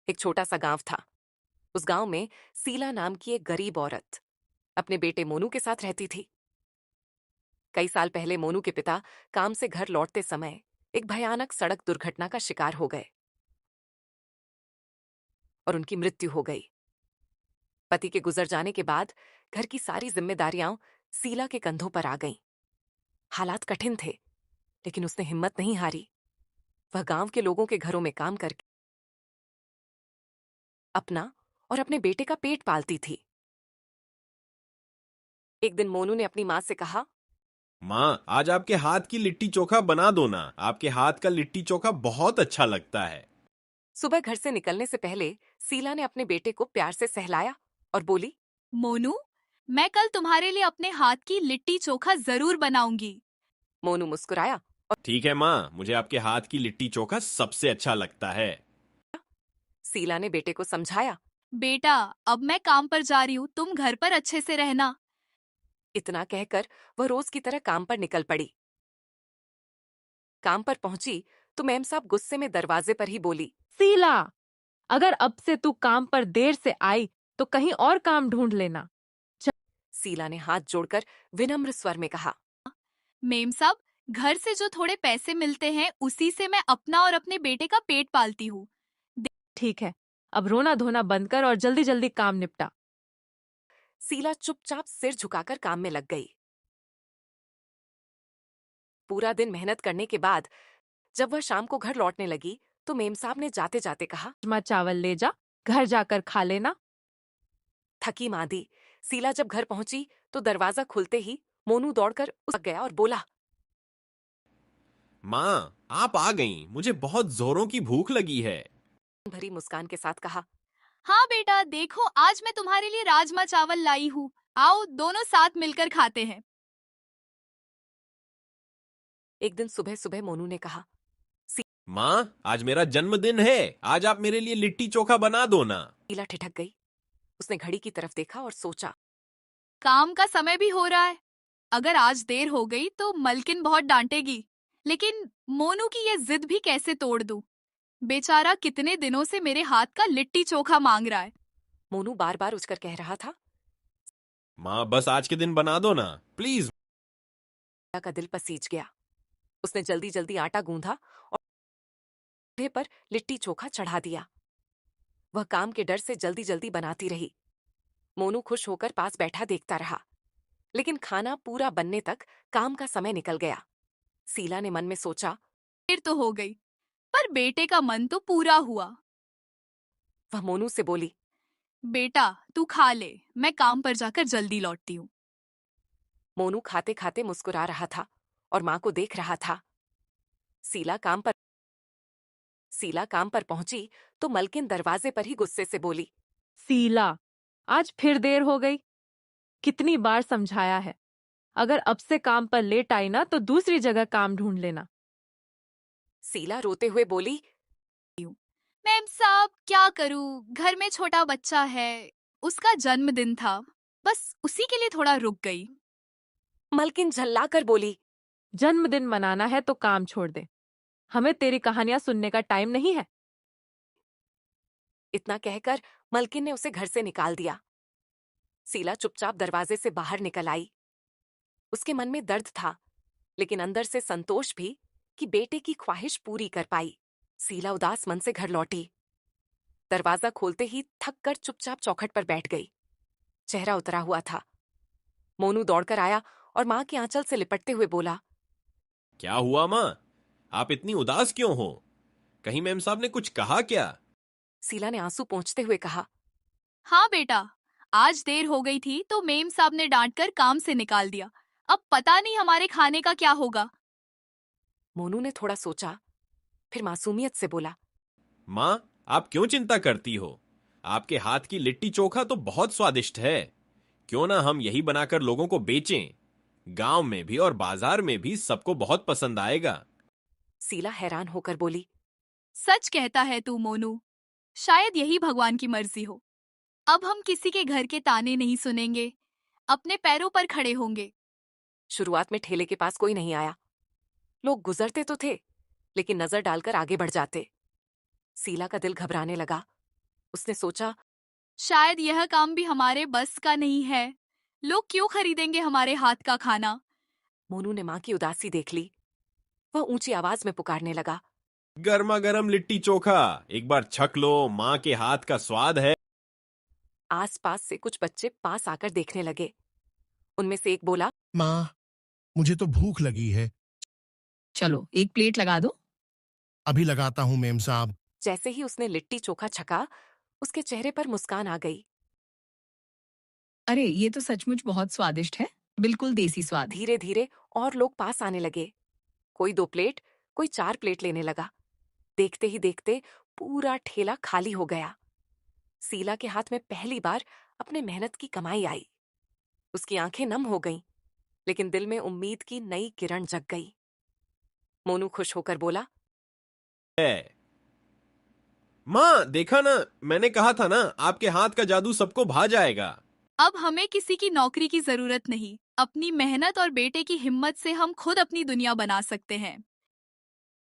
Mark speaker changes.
Speaker 1: एक छोटा सा गांव था। उस गांव में सीला नाम की एक गरीब औरत अपने बेटे मोनू के साथ रहती थी। कई साल पहले मोनू के पिता काम से घर लौटते समय एक भयानक सड़क दुर्घटना का शिकार हो गए और उनकी मृत्यु हो गई। पति के गुजर जाने के बाद घर की सारी जिम्मेदारियां सीला के कंधों पर आ गईं। हालात कठिन थे, लेकिन उसने हिम्मत नहीं हारी। वह गांव के लोगों के घरों में काम करके अपना और अपने बेटे का पेट पालती थी। एक दिन मोनू ने अपनी माँ से कहा,
Speaker 2: माँ, आज आपके हाथ की लिट्टी चोखा बना दो ना। आपके हाथ का लिट्टी चोखा बहुत अच्छा लगता है।
Speaker 1: सुबह घर से निकलने से पहले सीला ने अपने बेटे को प्यार से सहलाया और बोली,
Speaker 3: मोनू, मैं कल तुम्हारे लिए अपने हाथ की लिट्टी चोखा जरूर बनाऊंगी।
Speaker 1: मोनू मुस्कुराया और
Speaker 2: ठीक है माँ, मुझे आपके हाथ की लिट्टी चोखा सबसे अच्छा लगता है।
Speaker 1: सीला ने बेटे को समझाया।
Speaker 3: बेटा, अब मैं काम पर जा रही हूँ, तुम घर पर अच्छे से रहना।
Speaker 1: इतना कहकर वह रोज की तरह काम पर निकल पड़ी। काम पर पहुंची तो मेम साहब गुस्से में दरवाजे पर ही बोली,
Speaker 4: सीला, अगर अब से तू काम पर देर से आई तो कहीं और काम ढूंढ लेना।
Speaker 1: सीला ने हाथ जोड़कर विनम्र स्वर में कहा,
Speaker 3: मेम साहब, घर से जो थोड़े पैसे मिलते हैं उसी से मैं अपना और अपने बेटे का पेट पालती हूँ।
Speaker 4: ठीक है, अब रोना धोना बंद कर और जल्दी जल्दी काम निपटा।
Speaker 1: सीला चुपचाप सिर झुकाकर काम में लग गई। पूरा दिन मेहनत करने के बाद जब वह शाम को घर लौटने लगी तो मेम साहब ने जाते जाते कहा,
Speaker 4: राजमा चावल ले जा, घर जाकर खा लेना।
Speaker 1: थकी मांदी सीला जब घर पहुंची तो दरवाजा खुलते ही मोनू दौड़कर उस गया और बोला,
Speaker 2: माँ, आप आ गईं। मुझे बहुत जोरों की भूख लगी है।
Speaker 1: भरी मुस्कान के साथ कहा,
Speaker 3: हाँ बेटा, देखो आज मैं तुम्हारे लिए राजमा चावल लाई हूँ। आओ दोनों साथ मिलकर खाते हैं।
Speaker 1: एक दिन सुबह सुबह मोनू ने कहा,
Speaker 2: माँ, आज मेरा जन्मदिन है। आज आप मेरे लिए लिट्टी चोखा बना दो ना।
Speaker 1: सीला ठिठक गई। उसने घड़ी की तरफ देखा और सोचा,
Speaker 3: काम का समय भी हो रहा है। अगर आज देर हो गई तो मलकिन बहुत डांटेगी। लेकिन मोनू की ये जिद भी कैसे तोड़ दूं? बेचारा कितने दिनों से मेरे हाथ का लिट्टी चोखा मांग रहा है।
Speaker 1: मोनू बार बार उछकर कह रहा था।
Speaker 2: माँ, बस आज के दिन बना दो ना, प्लीज।
Speaker 1: सीला का दिल पसीज गया। उसने जल्दी जल्दी आटा गूंथा और चूल्हे पर लिट्टी चोखा चढ़ा दिया। वह काम के डर से जल्दी जल्दी बनाती रही। मोनू खुश होकर पास बैठा देखता रहा, लेकिन खाना पूरा बनने तक काम का समय निकल गया। सीला ने मन में सोचा,
Speaker 3: देर तो हो गई, पर बेटे का मन तो पूरा हुआ।
Speaker 1: वह मोनू से बोली,
Speaker 3: बेटा, तू खा ले, मैं काम पर जाकर जल्दी लौटती हूँ।
Speaker 1: मोनू खाते खाते मुस्कुरा रहा था और माँ को देख रहा था। सीला काम पर सीला काम पर पहुंची तो मलकिन दरवाजे पर ही गुस्से से बोली,
Speaker 4: सीला, आज फिर देर हो गई। कितनी बार समझाया है, अगर अब से काम पर लेट आई ना तो दूसरी जगह काम ढूंढ लेना।
Speaker 1: सीला रोते हुए बोली,
Speaker 3: मैम साहब, क्या करूँ, घर में छोटा बच्चा है, उसका जन्मदिन था, बस उसी के लिए थोड़ा रुक गई।
Speaker 1: मलकिन झल्लाकर बोली,
Speaker 4: जन्मदिन मनाना है तो काम छोड़ दे, हमें तेरी कहानियां सुनने का टाइम नहीं है।
Speaker 1: इतना कहकर मलकिन ने उसे घर से निकाल दिया। सीला चुपचाप दरवाजे से बाहर निकल आई। उसके मन में दर्द था, लेकिन अंदर से संतोष भी कि बेटे की ख्वाहिश पूरी कर पाई। सीला उदास मन से घर लौटी। दरवाजा खोलते ही थक कर चुपचाप चौखट पर बैठ गई। चेहरा उतरा हुआ था। मोनू दौड़कर आया और माँ के आंचल से लिपटते हुए बोला,
Speaker 2: क्या हुआ माँ? आप इतनी उदास क्यों हो? कहीं मैम साहब ने कुछ कहा क्या?
Speaker 1: सीला ने आंसू पोंछते हुए कहा,
Speaker 3: हाँ बेटा, आज देर हो गई थी तो मेम साहब ने डांटकर काम से निकाल दिया। अब पता नहीं हमारे खाने का क्या होगा।
Speaker 1: मोनू ने थोड़ा सोचा, फिर मासूमियत से बोला,
Speaker 2: माँ, आप क्यों चिंता करती हो? आपके हाथ की लिट्टी चोखा तो बहुत स्वादिष्ट है। क्यों ना हम यही बनाकर लोगों को बेचें? गांव में भी और बाजार में भी सबको बहुत पसंद आएगा।
Speaker 1: सीला हैरान होकर बोली,
Speaker 3: सच कहता है तू मोनू, शायद यही भगवान की मर्जी हो। अब हम किसी के घर के ताने नहीं सुनेंगे, अपने पैरों पर खड़े होंगे।
Speaker 1: शुरुआत में ठेले के पास कोई नहीं आया। लोग गुजरते तो थे, लेकिन नजर डालकर आगे बढ़ जाते। सीला का दिल घबराने लगा। उसने सोचा,
Speaker 3: शायद यह काम भी हमारे बस का नहीं है। लोग क्यों खरीदेंगे हमारे हाथ का खाना?
Speaker 1: मोनू ने माँ की उदासी देख ली। वह ऊंची आवाज में पुकारने लगा,
Speaker 2: गर्मा गर्म लिट्टी चोखा, एक बार छक लो, माँ के हाथ का स्वाद है।
Speaker 1: आसपास से कुछ बच्चे पास आकर देखने लगे। उनमें से एक बोला,
Speaker 5: माँ, मुझे तो भूख लगी है।
Speaker 6: चलो एक प्लेट लगा दो।
Speaker 5: अभी लगाता हूँ मेम साहब।
Speaker 1: जैसे ही उसने लिट्टी चोखा छका, उसके चेहरे पर मुस्कान आ गई।
Speaker 6: अरे ये तो सचमुच बहुत स्वादिष्ट है, बिल्कुल देसी स्वाद।
Speaker 1: धीरे धीरे और लोग पास आने लगे। कोई 2 प्लेट, कोई 4 प्लेट लेने लगा। देखते ही देखते पूरा ठेला खाली हो गया। सीला के हाथ में पहली बार अपने मेहनत की कमाई आई। उसकी आंखें नम हो गईं, लेकिन दिल में उम्मीद की नई किरण जग गई। मोनू खुश होकर बोला,
Speaker 2: माँ देखा ना, मैंने कहा था ना, आपके हाथ का जादू सबको भा जाएगा।
Speaker 3: अब हमें किसी की नौकरी की जरूरत नहीं। अपनी मेहनत और बेटे की हिम्मत से हम खुद अपनी दुनिया बना सकते हैं।